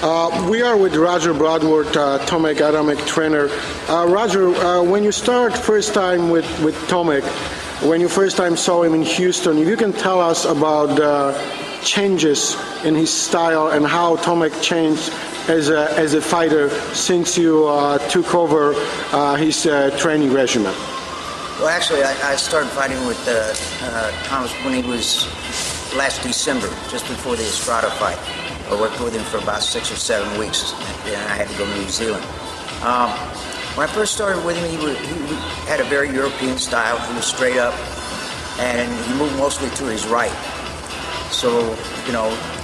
We are with Roger Bloodworth, Tomek Adamek trainer. Roger, when you start first time with Tomek, when you first time saw him in Houston, if you can tell us about changes in his style and how Tomek changed as a fighter since you took over his training regimen. Well, actually, I started fighting with Thomas when he was last December, just before the Estrada fight. I worked with him for about 6 or 7 weeks, and I had to go to New Zealand. When I first started with him, he had a very European style. He was straight up, and he moved mostly to his right. So,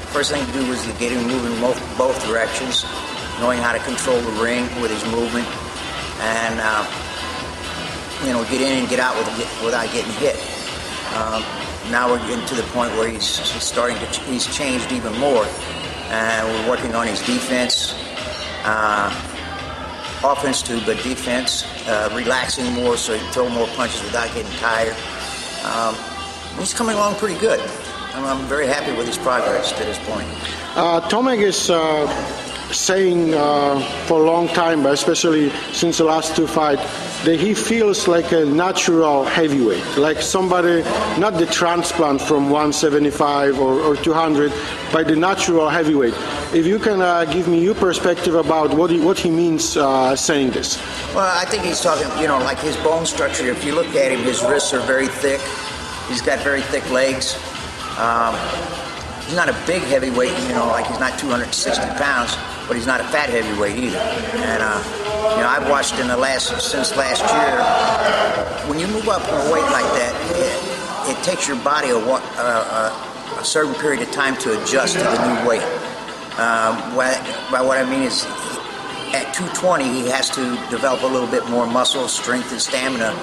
first thing to do was to get him moving both directions, knowing how to control the ring with his movement, and get in and get out without getting hit. Now we're getting to the point where he's changed even more, and we're working on his defense, offense too, but defense, relaxing more so he can throw more punches without getting tired. He's coming along pretty good. I'm very happy with his progress to this point. Tomek is saying for a long time, but especially since the last 2 fights, that he feels like a natural heavyweight, like somebody, not the transplant from 175 or 200, but the natural heavyweight. If you can give me your perspective about what he means saying this. Well, I think he's talking, like his bone structure. If you look at him, his wrists are very thick. He's got very thick legs. He's not a big heavyweight, like he's not 260 pounds, but he's not a fat heavyweight either. And I've watched since last year, when you move up in a weight like that, it takes your body a certain period of time to adjust to the new weight. By what I mean is, at 220, he has to develop a little bit more muscle, strength, and stamina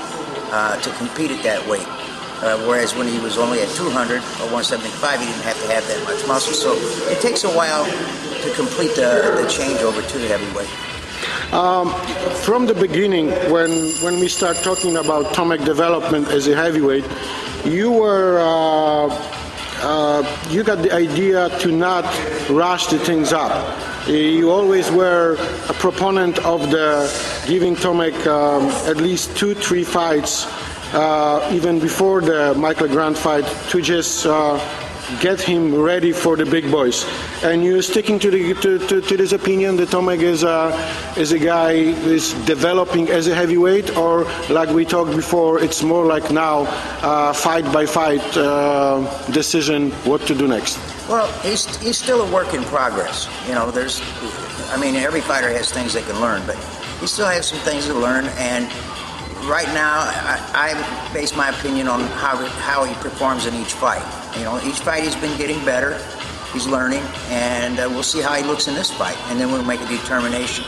to compete at that weight. Whereas when he was only at 200 or 175, he didn't have to have that much muscle. So it takes a while to complete the changeover to the heavyweight. From the beginning, when we start talking about Tomek development as a heavyweight, you got the idea to not rush the things up. You always were a proponent of giving Tomek at least 2-3 fights. Even before the Michael Grant fight, to just get him ready for the big boys. And you're sticking to this opinion that Tomek is a guy who is developing as a heavyweight, or like we talked before, it's more like now fight by fight decision what to do next. Well, he's still a work in progress. Every fighter has things they can learn, but he still has some things to learn. And right now, I base my opinion on how he performs in each fight. Each fight he's been getting better. He's learning, and we'll see how he looks in this fight, and then we'll make a determination.